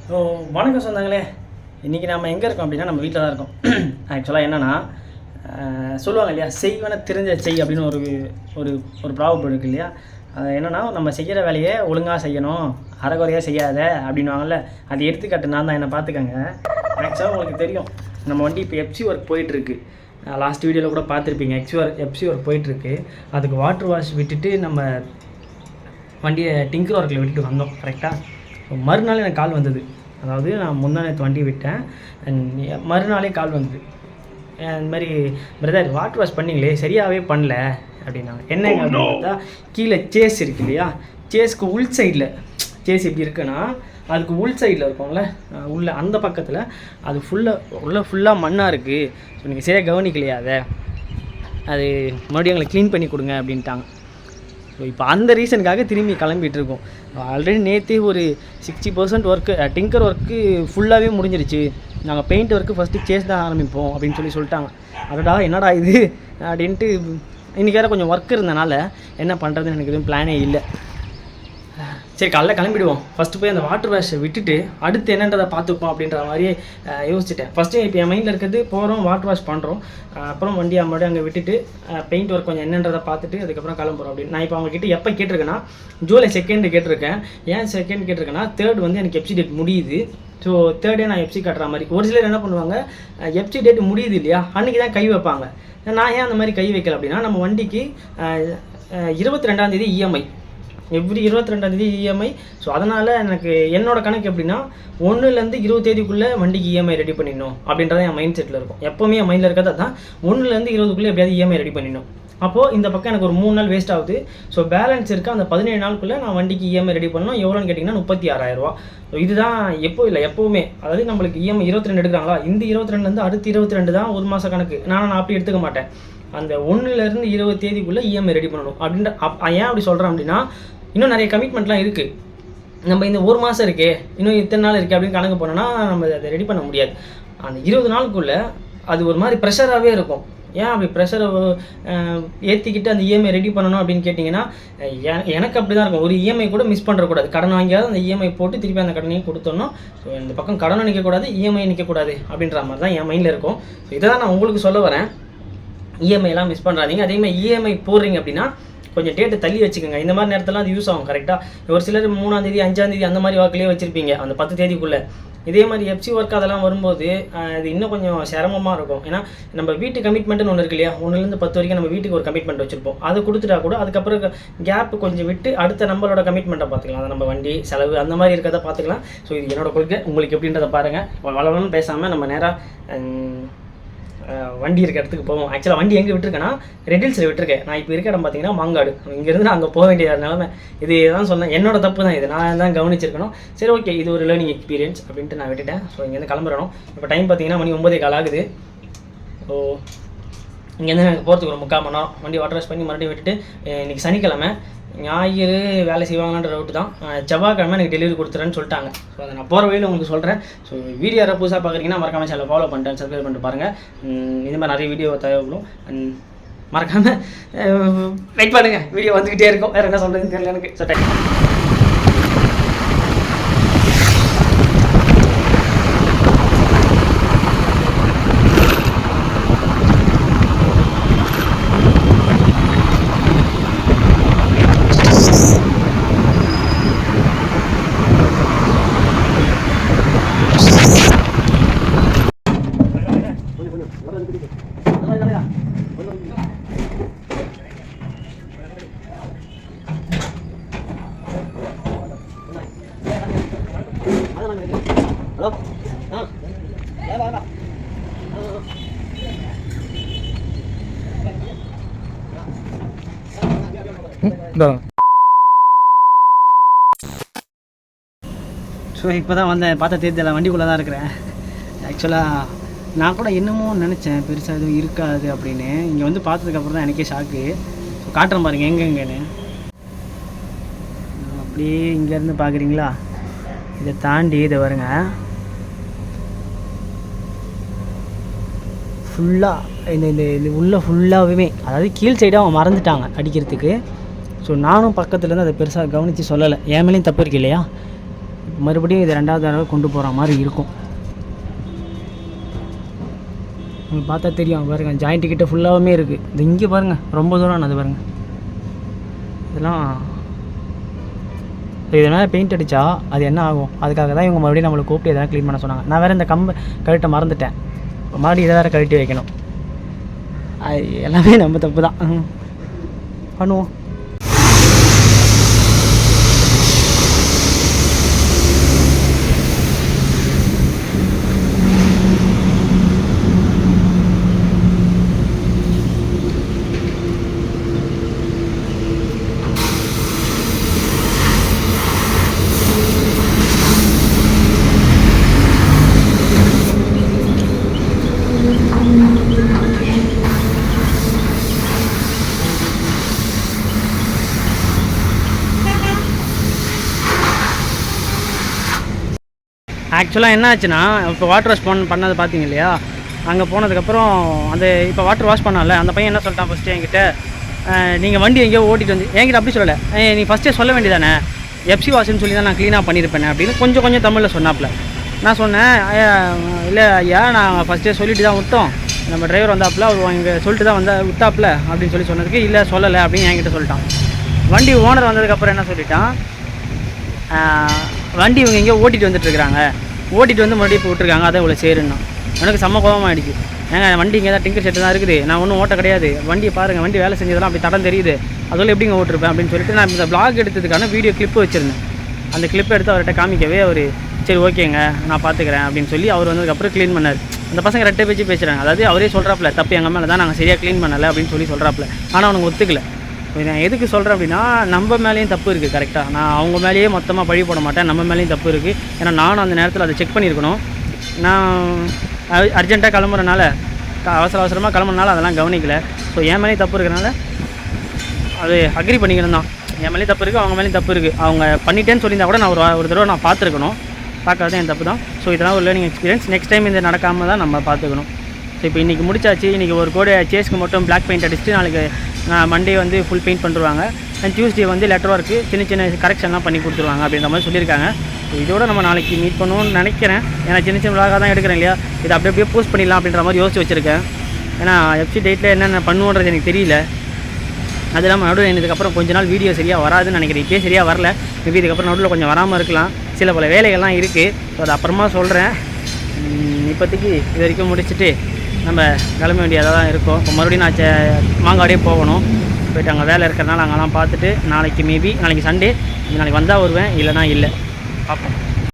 So வணக்கம் சொந்தங்களே. இன்றைக்கி நம்ம எங்கே இருக்கோம் அப்படின்னா நம்ம வீட்டில் தான் இருக்கோம். ஆக்சுவலாக என்னென்னா சொல்லுவாங்க இல்லையா, செய்வன தெரிஞ்ச செய் அப்படின்னு ஒரு ஒரு ஒரு ப்ராபர்ப் இருக்குது இல்லையா. அது என்னென்னா, நம்ம செய்கிற வேலையை ஒழுங்காக செய்யணும், அரைகுறையாக செய்யாத அப்படின்வாங்கல்ல. அது எடுத்துக்காட்டு நான் தான், என்னை பார்த்துக்கங்க. ஆக்சுவலாக உங்களுக்கு தெரியும், நம்ம வண்டி இப்போ எஃப்சி ஒர்க் போயிட்டுருக்கு. லாஸ்ட் வீடியோவில் கூட பார்த்துருப்பீங்க. எஃப்சி ஒர்க் போயிட்டுருக்கு. அதுக்கு வாட்டர் வாஷ் விட்டுட்டு நம்ம வண்டியை டிங்கர் ஒர்க்கில் விட்டுட்டு வந்தோம். கரெக்டாக மறுநாள் எனக்கு கால் வந்தது. அதாவது நான் முந்தானத்து வண்டி விட்டேன், மறுநாளே கால் வந்தது. இந்த மாதிரி பிரதர் வாட்டர் வாஷ் பண்ணிங்களே சரியாகவே பண்ணல அப்படின்னாங்க. என்னங்க அப்படின்னு பார்த்தா, கீழே சேஸ் இருக்கு இல்லையா, சேஸ்க்கு உள் சைடில், சேஸ் எப்படி இருக்குன்னா அதுக்கு உள் சைடில் இருக்கும்ல, உள்ள அந்த பக்கத்தில் அது ஃபுல்லாக மண்ணாக இருக்குது. ஸோ நீங்கள் சரியாக கவனிக்கலையா, அது மறுபடியும் எங்களை க்ளீன் பண்ணி கொடுங்க அப்படின்ட்டாங்க. ஸோ இப்போ அந்த ரீசனுக்காக திரும்பி கிளம்பிட்டு இருக்கோம். ஆல்ரெடி நேற்று ஒரு 60% ஒர்க்கு, டிங்கர் ஒர்க்கு ஃபுல்லாகவே முடிஞ்சிருச்சு. நாங்கள் பெயிண்ட் ஒர்க்கு ஃபஸ்ட்டு சேஸ் தான் ஆரம்பிப்போம் அப்படின்னு சொல்லிட்டாங்க. அதடா என்னடா இது அப்படின்ட்டு இன்றைக்கி வேறு கொஞ்சம் ஒர்க் இருந்தனால என்ன பண்ணுறதுன்னு எனக்கு எதுவும் பிளானே இல்லை. சரி, காலைல கிளம்பிடுவோம். ஃபஸ்ட்டு போய் அந்த வாட்டர் வாஷை விட்டுட்டு அடுத்து என்னன்றதை பார்த்துப்போம் அப்படின்ற மாதிரியே யோசிச்சிட்டேன். ஃபஸ்ட்டு இப்போ என் மைண்டில் இருக்கிறது, போகிறோம் வாட்டர் வாஷ் பண்ணுறோம், அப்புறம் வண்டியை மறுபடியும் அங்கே விட்டுட்டு பெயிண்ட் ஒர்க் கொஞ்சம் என்னன்றதை பார்த்துட்டு அதுக்கப்புறம் கிளம்புறோம் அப்படின்னு. நான் இப்போ அவங்ககிட்ட எப்போ கேட்டிருக்கேன்னா, ஜூலை 2 கேட்டிருக்கேன். ஏன் 2 கேட்டிருக்கேன்னா, 3 வந்து எனக்கு எஃப்சி டேட் முடியுது. ஸோ 3 நான் எஃப்சி காட்டுற மாதிரி. ஒரு சிலர் என்ன பண்ணுவாங்க, எஃப்சி டேட் முடியுது இல்லையா, அன்றைக்கி தான் கை வைப்பாங்க. நான் ஏன் அந்த மாதிரி கை வைக்கல அப்படின்னா, நம்ம வண்டிக்கு 22ஆம் தேதி இஎம்ஐ, எவ்ரி 22ஆம் தேதி இஎம்ஐ. ஸோ அதனால் எனக்கு என்னோட கணக்கு எப்படின்னா, 1லேருந்து 20 தேதிக்குள்ளே வண்டிக்கு இஎம்ஐ ரெடி பண்ணிடணும் அப்படின்றத என் மைண்ட் செட்டில் இருக்கும். எப்போவுமே என் மைண்டில் இருக்கிறது தான், 1லேருந்து 20க்குள்ளே எப்படியாவது இஎம்ஐ ரெடி பண்ணிடணும். அப்போது இந்த பக்கம் எனக்கு ஒரு 3 நாள் வேஸ்ட் ஆகுது. ஸோ பேலன்ஸ் இருக்குது, அந்த 17 நாளுக்குள்ளே நான் வண்டிக்கு இஎம்ஐ ரெடி பண்ணணும். எவ்வளோன்னு கேட்டிங்கன்னா 36,000 ரூபா. ஸோ இதுதான் எப்போவும் இல்லை, அதாவது நம்மளுக்கு இஎம்ஐ 22 எடுக்கிறாங்களா, இந்த 22லேருந்து அடுத்து 22 தான் ஒரு மாத கணக்கு. நான் அப்படி எடுத்துக்க மாட்டேன். அந்த 1லேருந்து 20 தேதிக்குள்ளே இஎம்ஐ ரெடி பண்ணணும் அப்படின்ற. ஏன் அப்படி சொல்கிறேன் அப்படின்னா, இன்னும் நிறைய கமிட்மெண்ட்லாம் இருக்குது. நம்ம இந்த ஒரு மாதம் இருக்கே, இன்னும் இத்தனை நாள் இருக்குது அப்படின்னு கணக்கு போனோன்னா நம்ம அதை ரெடி பண்ண முடியாது. அந்த 20 நாளுக்குள்ளே அது ஒரு மாதிரி ப்ரெஷராகவே இருக்கும். ஏன் அப்படி ப்ரெஷரை ஏற்றிக்கிட்டு அந்த இஎம்ஐ ரெடி பண்ணணும் அப்படின்னு கேட்டிங்கன்னா, எனக்கு அப்படி தான் இருக்கும். ஒரு இஎம்ஐ கூட மிஸ் பண்ணுறக்கூடாது. கடன் வாங்கியாவது அந்த இஎம்ஐ போட்டு திருப்பி அந்த கடனையும் கொடுத்தோன்னா, ஸோ இந்த பக்கம் கடனும் நிற்கக்கூடாது, இஎம்ஐ நிற்கக்கூடாது அப்படின்ற மாதிரி தான் என் மைண்டில் இருக்கும். ஸோ இதை தான் நான் உங்களுக்கு சொல்ல வரேன். இஎம்ஐலாம் மிஸ் பண்ணுறாதீங்க. அதேமாதிரி இஎம்ஐ போடுறீங்க அப்படின்னா கொஞ்சம் டேட்டு தள்ளி வச்சுக்கோங்க. இந்த மாதிரி நேரத்தில் அது யூஸ் ஆகும். கரெக்டாக ஒரு சிலர் 3ஆம் தேதி 5ஆம் தேதி அந்த மாதிரி வாக்கிலே வச்சுருப்பீங்க, அந்த 10 தேதிக்குள்ளே. இதே மாதிரி எஃப்சி ஒர்க் அதெல்லாம் வரும்போது அது இன்னும் கொஞ்சம் சிரமமாக இருக்கும். ஏன்னா நம்ம வீட்டு கமிட்மெண்ட்டுன்னு ஒன்று இருக்கு இல்லையா, 1லேருந்து 10 வரைக்கும் நம்ம வீட்டுக்கு ஒரு கமிட்மெண்ட் வச்சுருப்போம். அது கொடுத்துட்டா கூட அதுக்கப்புறம் கேப் கொஞ்சம் விட்டு அடுத்த நம்மளோட கமிட்மெண்ட்டை பார்த்துக்கலாம். அதை நம்ம வண்டி செலவு அந்த மாதிரி இருக்கிறத பார்த்துக்கலாம். ஸோ இது என்னோட கொள்கை. உங்களுக்கு எப்படின்றத பாருங்கள். வளவலன்னு பேசாமல் நம்ம நேராக வண்டி இருக்க இடத்துக்கு போவோம். ஆக்சுவலாக வண்டி எங்கே விட்டுருக்கேன்னா, ரெட்டில்ஸில் விட்டுருக்கேன். நான் இப்போ இருக்க இடம் பார்த்தீங்கன்னா மாங்காடு. இங்கேருந்து நான் அங்கே போக வேண்டிய நிலமை. இது தான் சொன்னேன், என்னோட தப்பு தான், இது நான் தான் கவனிச்சிருக்கணும். சரி, ஓகே, இது ஒரு லேர்னிங் எக்ஸ்பீரியன்ஸ் அப்படின்ட்டு நான் விட்டுட்டேன். ஸோ இங்கேருந்து கிளம்புறோம். இப்போ டைம் பார்த்தீங்கன்னா மணி 9:15 ஆகுது. ஸோ இங்கேருந்து எனக்கு போகிறதுக்கு ஒரு 3/4 மணி நேரம். வண்டி வாட்டர் வாஷ் பண்ணி மறுபடியும் விட்டுட்டு, இன்றைக்கி சனிக்கிழமை, ஞாயிறு வேலை செய்வாங்களான்ற ரவுட்டு தான். செவ்வாய்க்கிழமை எனக்கு டெலிவரி கொடுத்துறேன்னு சொல்லிட்டாங்க. ஸோ அதை நான் போகிற வழியில் உங்களுக்கு சொல்கிறேன். ஸோ வீடியோ யாராவது புதுசாக பார்க்குறீங்கன்னா மறக்காமல் சேனலை ஃபாலோ பண்ணிட்டு சப்ஸ்கிரைப் பண்ணிட்டு பாருங்கள். இந்த மாதிரி நிறைய வீடியோ தேவைப்படும். மறக்காமல் வெயிட் பண்ணுங்கள், வீடியோ வந்துக்கிட்டே இருக்கும். வேறு என்ன சொல்கிறதுன்னு தெரியல எனக்கு. ஸோ ஹலோ, ஸோ இப்போ தான் வந்தேன். பார்த்த தேர்தல வண்டிக்குள்ளே தான் இருக்கிறேன். ஆக்சுவலாக நான் கூட என்னமோ நினச்சேன், பெருசாக எதுவும் இருக்காது அப்படின்னு. இங்கே வந்து பார்த்ததுக்கப்புறம் தான் எனக்கே ஷாக்கு. ஸோ காட்டுறேன் பாருங்கள் எங்கெங்கன்னு. அப்படியே இங்கேருந்து பார்க்குறீங்களா, இதை தாண்டி இதை வருங்க, ஃபுல்லாக இந்த உள்ளே ஃபுல்லாகவே, அதாவது கீழ் சைடாக அவங்க மறந்துட்டாங்க அடிக்கிறதுக்கு. ஸோ நானும் பக்கத்துலேருந்து அதை பெருசாக கவனித்து சொல்லலை. என் மேலேயும் தப்பு இருக்கு இல்லையா. மறுபடியும் இதை 2வது தடவை கொண்டு போகிற மாதிரி இருக்கும். உங்களுக்கு பார்த்தா தெரியும் பாருங்கள், ஜாயிண்ட்டு கிட்ட ஃபுல்லாகவுமே இருக்குது. இது இங்கே பாருங்கள், ரொம்ப தூரம் அது பாருங்கள். இதெல்லாம் இது மேலே பெயிண்ட் அடித்தா அது என்ன ஆகும், அதுக்காக தான் இவங்க மறுபடியும் நம்மளை கூப்பிட்டு எதனா க்ளீன் பண்ண சொன்னாங்க. நான் வேறு இந்த கம்பு கழட்ட மறந்துட்டேன், மறுபடியும் இதை வேறு கழட்டி வைக்கணும். அது எல்லாமே நம்ம தப்பு தான், பண்ணுவோம். ஆக்சுவலாக என்ன ஆச்சுன்னா, இப்போ வாட்டர் வாஷ் பண்ணது பார்த்தீங்க இல்லையா, அங்கே போனதுக்கப்புறம் அந்த இப்போ வாட்டர் வாஷ் பண்ணால அந்த பையன் என்ன சொல்லிட்டான் ஃபஸ்ட்டு என்கிட்ட, நீங்கள் வண்டி எங்கேயோ ஓட்டிட்டு வந்து என்கிட்ட அப்படி சொல்லலை, நீ ஃபஸ்ட்டே சொல்ல வேண்டியதானே, எஃப்சி வாஷ்ன்னு சொல்லி தான் நான் க்ளீனாக பண்ணியிருப்பேன் அப்படின்னு கொஞ்சம் தமிழில் சொன்னாப்புல. நான் சொன்னேன், இல்லை ஐயா நான் ஃபஸ்ட்டே சொல்லிட்டு தான் விட்டோம், நம்ம டிரைவர் வந்தாப்புல அவர் இங்கே சொல்லிட்டு தான் விட்டாப்புல அப்படின்னு சொன்னதுக்கு இல்லை சொல்லலை அப்படின்னு என்கிட்ட சொல்லிட்டான். வண்டி ஓனர் வந்ததுக்கப்புறம் என்ன சொல்லிட்டான், வண்டி இவங்க எங்கேயோ ஓட்டிகிட்டு வந்துட்டுருக்காங்க, ஓட்டிகிட்டு வந்து மறுபடியும் இப்போ விட்டுருக்காங்க, அதை இவ்வளோ சேருன்னா. எனக்கு செம்ம கோபமாகிடுச்சு. ஏங்க வண்டி இங்கே தான் டிங்கர் செட்டு தான் இருக்குது, நான் ஒன்றும் ஓட்ட கிடையாது, வண்டியை பாருங்கள், வண்டி வேலை செஞ்சதெல்லாம் அப்படி தடம் தெரியுது, அதில் எப்படிங்க ஓட்டிருப்பேன் அப்படின்னு சொல்லிட்டு நான் இந்த ப்ளாக் எடுத்ததுக்கான வீடியோ கிளிப்பு வச்சுருந்தேன். அந்த கிளிப்பை எடுத்து அவர்கிட்ட காமிக்கவே அவர் சரி ஓகேங்க நான் பார்த்துக்கிறேன் அப்படின்னு சொல்லி அவர் வந்ததுக்கப்புறம் க்ளீன் பண்ணார். அந்த பசங்க ரெட்டை பேச்சு பேசுகிறாங்க, அதாவது அவரே சொல்கிறாப்புல தப்பு எங்கள் மேலே தான், நாங்கள் சரியாக க்ளீன் பண்ணலை அப்படின்னு சொல்லி சொல்கிறாப்புல. ஆனால் அவனுக்கு ஒத்துக்கலை. நான் எதுக்கு சொல்கிறேன் அப்படின்னா, நம்ம மேலேயும் தப்பு இருக்குது கரெக்டாக, நான் அவங்க மேலேயே மொத்தமாக பழி போட மாட்டேன், நம்ம மேலேயும் தப்பு இருக்குது. ஏன்னா நானும் அந்த நேரத்தில் அதை செக் பண்ணியிருக்கணும். நான் அர்ஜென்ட்டாக கிளம்புறனால, அவசரமாக கிளம்புறனால அதெல்லாம் கவனிக்கலை. ஸோ என் மேலேயும் தப்பு இருக்கிறனால அது அக்ரி பண்ணிக்கணும் தான். என் மேலேயும் தப்பு இருக்குது, அவங்க மேலேயும் தப்பு இருக்குது. அவங்க பண்ணிட்டேன்னு சொல்லியிருந்தா கூட நான் ஒரு தடவை நான் பார்த்துருக்கணும், பார்க்காத என் தப்பு தான். ஸோ இதெல்லாம் ஒரு லேர்னிங் எக்ஸ்பீரியன்ஸ். நெக்ஸ்ட் டைம் இந்த நடக்காமல் தான் நம்ம பார்த்துக்கணும். ஸோ இப்போ இன்றைக்கி முடிச்சாச்சு. இன்றைக்கி ஒரு கோடு சேஸ்க்கு மட்டும் பிளாக் பெயிண்ட் அடிச்சுட்டு நாளைக்கு மண்டே வந்து ஃபுல் பெயிண்ட் பண்ணுவாங்க. அண்ட் டியூஸ்டே வந்து லெட்டர் ஒர்க்கு சின்ன கரெக்ஷன்லாம் பண்ணி கொடுத்துருவாங்க அப்படின்ற மாதிரி சொல்லியிருக்காங்க. ஸோ இதோட நம்ம நாளைக்கு மீட் பண்ணுவோம்னு நினைக்கிறேன். ஏன்னா சின்ன விலாகாக தான் எடுக்கிறேன் இல்லையா, இதை அப்படியே போஸ்ட் பண்ணிடலாம் அப்படின்ற மாதிரி யோசிச்சு வச்சுருக்கேன். ஏன்னா எஃப்சி டேட்டில் என்னென்ன பண்ணுவோன்றது எனக்கு தெரியல. அது இல்லாமல் நடுவில் இதுக்கப்புறம் கொஞ்ச நாள் வீடியோ சரியாக வராதுன்னு நினைக்கிறேன். இப்போயே சரியாக வரல, மேபி இதுக்கப்புறம் நடுவில் கொஞ்சம் வராமல் இருக்கலாம். சில பல வேலைகள்லாம் இருக்குது, ஸோ அது அப்புறமா சொல்கிறேன். இப்போதைக்கு இது வரைக்கும் முடிச்சுட்டு நம்ம கிளம்ப வேண்டியதாக தான் இருக்கும். இப்போ மறுபடியும் நான் மாங்காடே போகணும். போய்ட்டு அங்கே வேலை இருக்கிறனால அங்கெல்லாம் பார்த்துட்டு நாளைக்கு சண்டே, நாளைக்கு வந்தால் வருவேன், இல்லைனா இல்லை, பார்ப்போம்.